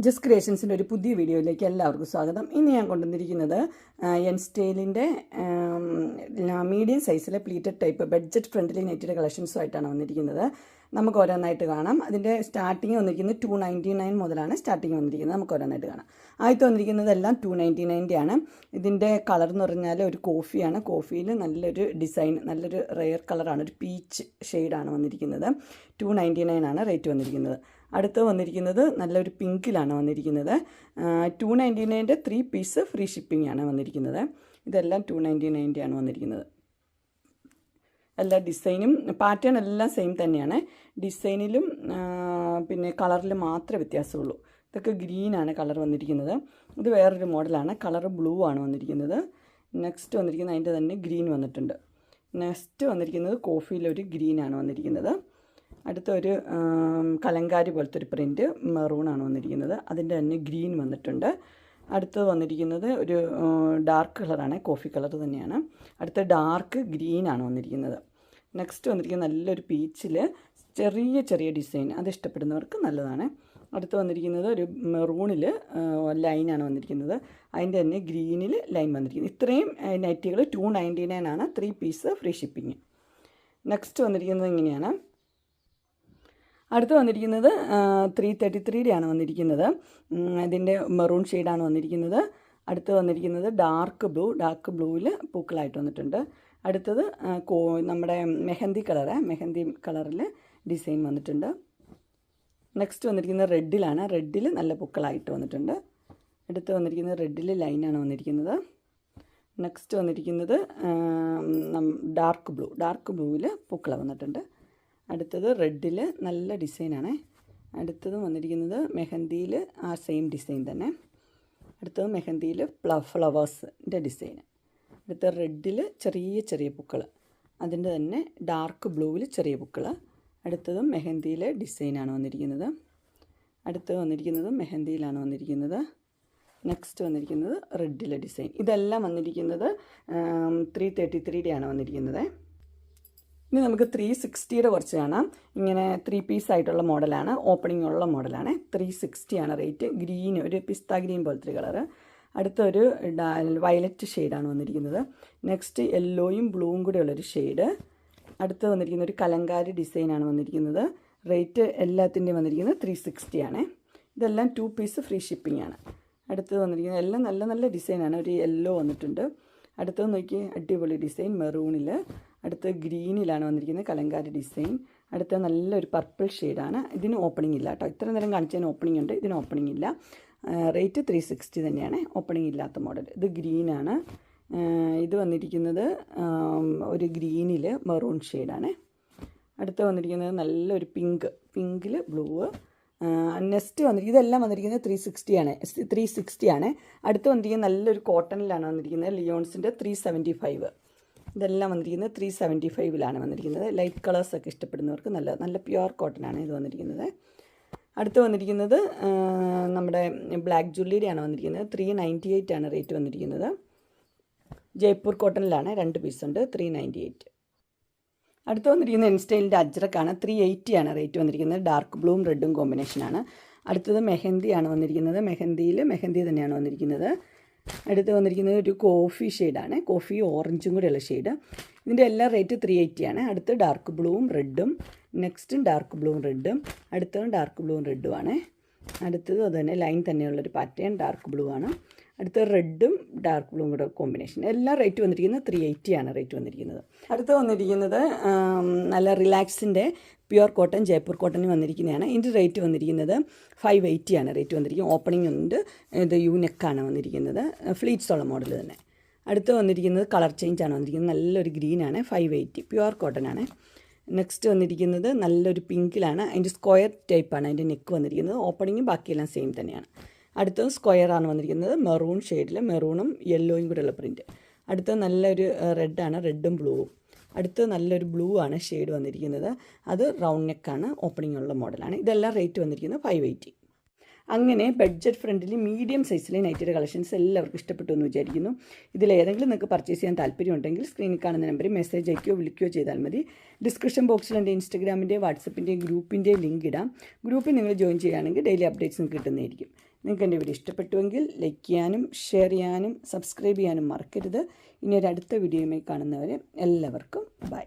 Just ക്രിയേഷൻസിൻ്റെ ഒരു പുതിയ വീഡിയോയിലേക്ക് എല്ലാവർക്കും സ്വാഗതം. ഇന്ന് ഞാൻ കൊണ്ടുവന്നിരിക്കുന്നത് എൻ സ്റ്റൈലിൻ്റെ മീഡിയം സൈസിലെ പ്ലീറ്റഡ് ടൈപ്പ് ബഡ്ജറ്റ് ഫ്രണ്ട്ലി നെറ്റിൻ്റെ കളക്ഷൻസുമായിട്ടാണ് വന്നിരിക്കുന്നത്. നമുക്ക് ഓരോന്നായിട്ട് കാണാം. അതിൻ്റെ സ്റ്റാർട്ടിങ് വന്നിരിക്കുന്നത് 299 മുതലാണ് സ്റ്റാർട്ടിങ് വന്നിരിക്കുന്നത്. നമുക്ക് ഓരോന്നായിട്ട് കാണാം. ആദ്യത്തെ വന്നിരിക്കുന്നതെല്ലാം 299 ആണ്. ഇതിൻ്റെ കളർ എന്ന് പറഞ്ഞാൽ ഒരു കോഫിയാണ്. കോഫിയിൽ നല്ലൊരു ഡിസൈൻ, നല്ലൊരു റെയർ കളറാണ്, ഒരു പീച്ച് ഷെയ്ഡാണ് വന്നിരിക്കുന്നത്. 299 ആണ് റേറ്റ് വന്നിരിക്കുന്നത്. അടുത്ത് വന്നിരിക്കുന്നത് നല്ലൊരു പിങ്കിലാണ് വന്നിരിക്കുന്നത്. 299 3 പീസ് ഫ്രീ ഷിപ്പിംഗ് ആണ് വന്നിരിക്കുന്നത്. ഇതെല്ലാം 299 ആണ് വന്നിരിക്കുന്നത്. എല്ലാ ഡിസൈനും പാറ്റേൺ എല്ലാം സെയിം തന്നെയാണ്. ഡിസൈനിലും പിന്നെ കളറിലും മാത്രമേ വ്യത്യാസമുള്ളൂ. ഇതൊക്കെ ഗ്രീനാണ് കളർ വന്നിരിക്കുന്നത്. ഇത് വേറൊരു മോഡലാണ്. കളർ ബ്ലൂ ആണ് വന്നിരിക്കുന്നത്. നെക്സ്റ്റ് വന്നിരിക്കുന്നത് അതിൻ്റെ തന്നെ ഗ്രീൻ വന്നിട്ടുണ്ട്. നെക്സ്റ്റ് വന്നിരിക്കുന്നത് കോഫിയിലൊരു ഗ്രീനാണ് വന്നിരിക്കുന്നത്. അടുത്തൊരു കലങ്കാരി പോലത്തെ ഒരു പ്രിൻറ്റ് മെറൂണാണ് വന്നിരിക്കുന്നത്. അതിൻ്റെ തന്നെ ഗ്രീൻ വന്നിട്ടുണ്ട്. അടുത്തത് വന്നിരിക്കുന്നത് ഒരു ഡാർക്ക് കളറാണ്, കോഫി കളർ തന്നെയാണ്. അടുത്ത ഡാർക്ക് ഗ്രീനാണ് വന്നിരിക്കുന്നത്. നെക്സ്റ്റ് വന്നിരിക്കുന്നത് നല്ലൊരു പീച്ചിൽ ചെറിയ ചെറിയ ഡിസൈൻ, അത് ഇഷ്ടപ്പെടുന്നവർക്ക് നല്ലതാണ്. അടുത്ത് വന്നിരിക്കുന്നത് ഒരു മെറൂണിൽ ലൈനാണ് വന്നിരിക്കുന്നത്. അതിൻ്റെ തന്നെ ഗ്രീനിൽ ലൈൻ വന്നിരിക്കുന്നത്. ഇത്രയും നൈറ്റികൾ 299 ആണ്, 3 പീസ് ഫ്രീ ഷിപ്പിങ്. നെക്സ്റ്റ് വന്നിരിക്കുന്നത് ഇങ്ങനെയാണ്. അടുത്ത് വന്നിരിക്കുന്നത് 333 ആണ് വന്നിരിക്കുന്നത്. ഇതിൻ്റെ മെറൂൺ ഷെയ്ഡാണ് വന്നിരിക്കുന്നത്. അടുത്ത് വന്നിരിക്കുന്നത് ഡാർക്ക് ബ്ലൂവിൽ പൂക്കളായിട്ട് വന്നിട്ടുണ്ട്. അടുത്തത് നമ്മുടെ മെഹന്തി കളറിൽ ഡിസൈൻ വന്നിട്ടുണ്ട്. നെക്സ്റ്റ് വന്നിരിക്കുന്നത് റെഡിലാണ്. റെഡിൽ നല്ല പൂക്കളായിട്ട് വന്നിട്ടുണ്ട്. അടുത്ത് വന്നിരിക്കുന്നത് റെഡിൽ ലൈനാണ് വന്നിരിക്കുന്നത്. നെക്സ്റ്റ് വന്നിരിക്കുന്നത് ഡാർക്ക് ബ്ലൂവിൽ പൂക്കള വന്നിട്ടുണ്ട്. അടുത്തത് റെഡിൽ നല്ല ഡിസൈനാണ്. അടുത്തത് വന്നിരിക്കുന്നത് മെഹന്തിയിൽ ആ സെയിം ഡിസൈൻ തന്നെ. അടുത്തത് മെഹന്തിയിൽ ഫ്ലവേഴ്സിൻ്റെ ഡിസൈൻ. അടുത്ത റെഡിൽ ചെറിയ ചെറിയ പൂക്കൾ, അതിൻ്റെ തന്നെ ഡാർക്ക് ബ്ലൂവിൽ ചെറിയ പൂക്കൾ. അടുത്തതും മെഹന്തിയിലെ ഡിസൈനാണ് വന്നിരിക്കുന്നത്. അടുത്തത് വന്നിരിക്കുന്നത് മെഹന്തിയിലാണ് വന്നിരിക്കുന്നത്. നെക്സ്റ്റ് വന്നിരിക്കുന്നത് റെഡിലെ ഡിസൈൻ. ഇതെല്ലാം വന്നിരിക്കുന്നത് 333 ആണ് വന്നിരിക്കുന്നത്. ഇനി നമുക്ക് 360 കുറച്ച് കാണാം. ഇങ്ങനെ 3 പീസ് ആയിട്ടുള്ള മോഡലാണ്, ഓപ്പണിംഗ് ഉള്ള മോഡലാണ്. 360 ആണ് റേറ്റ്. ഗ്രീൻ, ഒരു പിസ്ത ഗ്രീൻ പോലത്തെ കളറ്. അടുത്തൊരു വയലറ്റ് ഷെയ്ഡാണ് വന്നിരിക്കുന്നത്. നെക്സ്റ്റ് യെല്ലോയും ബ്ലൂവും കൂടെ ഉള്ളൊരു ഷെയ്ഡ്. അടുത്ത് വന്നിരിക്കുന്ന ഒരു കലങ്കാരി ഡിസൈനാണ് വന്നിരിക്കുന്നത്. റേറ്റ് എല്ലാത്തിൻ്റെയും വന്നിരിക്കുന്നത് 360 ആണ്. ഇതെല്ലാം 2 പീസ് ഫ്രീ ഷിപ്പിംഗ് ആണ്. അടുത്ത് വന്നിരിക്കുന്നത് എല്ലാം നല്ല നല്ല ഡിസൈനാണ്. ഒരു യെല്ലോ വന്നിട്ടുണ്ട്. അടുത്തത് നോക്കി, അടിപൊളി ഡിസൈൻ മെറൂണിൽ. അടുത്ത് ഗ്രീനിലാണ് വന്നിരിക്കുന്നത് കലങ്കാരി ഡിസൈൻ. അടുത്ത നല്ലൊരു പർപ്പിൾ ഷെയ്ഡാണ്. ഇതിന് ഓപ്പണിംഗ് ഇല്ല കേട്ടോ. ഇത്ര നേരം കാണിച്ചതിന് ഓപ്പണിംഗ് ഉണ്ട്, ഇതിന് ഓപ്പണിംഗ് ഇല്ല. റേറ്റ് 360 തന്നെയാണ്, ഓപ്പണിംഗ് ഇല്ലാത്ത മോഡൽ. ഇത് ഗ്രീനാണ്. ഇത് വന്നിരിക്കുന്നത് ഒരു ഗ്രീനിൽ മെറൂൺ ഷെയ്ഡാണ്. അടുത്ത് വന്നിരിക്കുന്നത് നല്ലൊരു പിങ്കിൽ ബ്ലൂ. നെക്സ്റ്റ് വന്നിരിക്കുന്നത് ഇതെല്ലാം വന്നിരിക്കുന്നത് 360 ആണ്. അടുത്ത് വന്നിരിക്കുന്നത് നല്ലൊരു കോട്ടണിലാണ് വന്നിരിക്കുന്നത്. ലിയോൺസിൻ്റെ 375. ഇതെല്ലാം വന്നിരിക്കുന്നത് 375 വന്നിരിക്കുന്നത്. ലൈറ്റ് കളേഴ്സൊക്കെ ഇഷ്ടപ്പെടുന്നവർക്ക് നല്ല പ്യുവർ കോട്ടനാണ് ഇത് വന്നിരിക്കുന്നത്. അടുത്ത് വന്നിരിക്കുന്നത് നമ്മുടെ ബ്ലാക്ക് ജുവല്ലറിയാണ് വന്നിരിക്കുന്നത്. 398 ആണ് റേറ്റ് വന്നിരിക്കുന്നത്. ജയ്പൂർ കോട്ടണിലാണ്, 2 പീസുണ്ട്, 398. അടുത്ത് വന്നിരിക്കുന്നത് എൻ സ്റ്റൈലിൻ്റെ അജ്രക്കാണ്. 380 ആണ് റേറ്റ് വന്നിരിക്കുന്നത്. ഡാർക്ക് ബ്ലൂവും റെഡും കോമ്പിനേഷനാണ്. അടുത്തത് മെഹന്തിയാണ് വന്നിരിക്കുന്നത്. മെഹന്തി തന്നെയാണ് വന്നിരിക്കുന്നത്. അടുത്ത് വന്നിരിക്കുന്നത് ഒരു കോഫി ഷെയ്ഡാണ്, കോഫി ഓറഞ്ചും കൂടെയുള്ള ഷെയ്ഡ്. ഇതിൻ്റെ എല്ലാ റേറ്റ് 380 ആണ്. അടുത്ത് ഡാർക്ക് ബ്ലൂവും റെഡും. നെക്സ്റ്റും ഡാർക്ക് ബ്ലൂവും റെഡും. അടുത്തതും ഡാർക്ക് ബ്ലൂവും റെഡുമാണ്. അടുത്തത് അതുതന്നെ ലൈൻ തന്നെയുള്ളൊരു പാറ്റേൺ ഡാർക്ക് ബ്ലൂ ആണ്. അടുത്ത റെഡും ഡാർക്ക് ബ്ലൂവും കൂടെ കോമ്പിനേഷൻ. എല്ലാ റേറ്റ് വന്നിരിക്കുന്നത് 380 ആണ് റേറ്റ് വന്നിരിക്കുന്നത്. അടുത്ത് വന്നിരിക്കുന്നത് നല്ല റിലാക്സിൻ്റെ പ്യുവർ കോട്ടൺ ജയ്പൂർ കോട്ടണിൽ വന്നിരിക്കുന്നതാണ്. ഇതിൻ്റെ റേറ്റ് വന്നിരിക്കുന്നത് 580 ആണ് റേറ്റ് വന്നിരിക്കുന്നത്. ഓപ്പണിംഗ് ഉണ്ട്. ഇത് യൂനെക്കാണ് വന്നിരിക്കുന്നത്. ഫ്ലീറ്റ്സ് ഉള്ള മോഡൽ തന്നെ. അടുത്ത് വന്നിരിക്കുന്നത് കളർ ചേഞ്ച് ആണ് വന്നിരിക്കുന്നത്. നല്ലൊരു ഗ്രീനാണ്, 580 പ്യുവർ കോട്ടൺ ആണ്. നെക്സ്റ്റ് വന്നിരിക്കുന്നത് നല്ലൊരു പിങ്കിലാണ്. അതിൻ്റെ സ്ക്വയർ ടൈപ്പാണ് അതിൻ്റെ നെക്ക് വന്നിരിക്കുന്നത്. ഓപ്പണിങ്ങും ബാക്കിയെല്ലാം സെയിം തന്നെയാണ്. അടുത്തത് സ്ക്വയറാണ് വന്നിരിക്കുന്നത്. മെറൂൺ ഷെയ്ഡിൽ മെറൂണും യെല്ലോയും കൂടെയുള്ള പ്രിൻറ്റ്. അടുത്തത് നല്ലൊരു റെഡാണ്, റെഡും ബ്ലൂവും. അടുത്ത് നല്ലൊരു ബ്ലൂ ആണ് ഷെയ്ഡ് വന്നിരിക്കുന്നത്. അത് റൗണ്ട് നെക്കാണ്, ഓപ്പണിംഗ് ഉള്ള മോഡലാണ്. ഇതെല്ലാം റേറ്റ് വന്നിരിക്കുന്നത് 580. അങ്ങനെ ബഡ്ജറ്റ് ഫ്രണ്ട്ലി മീഡിയം സൈസിലെ നൈറ്റിയുടെ കളക്ഷൻസ് എല്ലാവർക്കും ഇഷ്ടപ്പെട്ടു എന്ന് വിചാരിക്കുന്നു. ഇതിലേതെങ്കിലും നിങ്ങൾക്ക് പർച്ചേസ് ചെയ്യാൻ താല്പര്യമുണ്ടെങ്കിൽ സ്ക്രീനിൽ കാണുന്ന നമ്പറിൽ മെസ്സേജ് അയക്കുകയോ വിളിക്കുകയോ ചെയ്താൽ മതി. ഡിസ്ക്രിപ്ഷൻ ബോക്സിൽ എൻ്റെ ഇൻസ്റ്റഗ്രാമിൻ്റെയും വാട്സപ്പിൻ്റെയും ഗ്രൂപ്പിൻ്റെയും ലിങ്ക് ഇടാം. ഗ്രൂപ്പിൽ നിങ്ങൾ ജോയിൻ ചെയ്യുകയാണെങ്കിൽ ഡെയിലി അപ്ഡേറ്റ്സ് നിങ്ങൾക്ക് കിട്ടുന്നതായിരിക്കും. നിങ്ങൾക്ക് എൻ്റെ വീഡിയോ ഇഷ്ടപ്പെട്ടുവെങ്കിൽ ലൈക്ക് ചെയ്യാനും ഷെയർ ചെയ്യാനും സബ്സ്ക്രൈബ് ചെയ്യാനും മറക്കരുത്. ഇനി ഒരു അടുത്ത വീഡിയോയുമായി കാണുന്നവരെ എല്ലാവർക്കും ബൈ.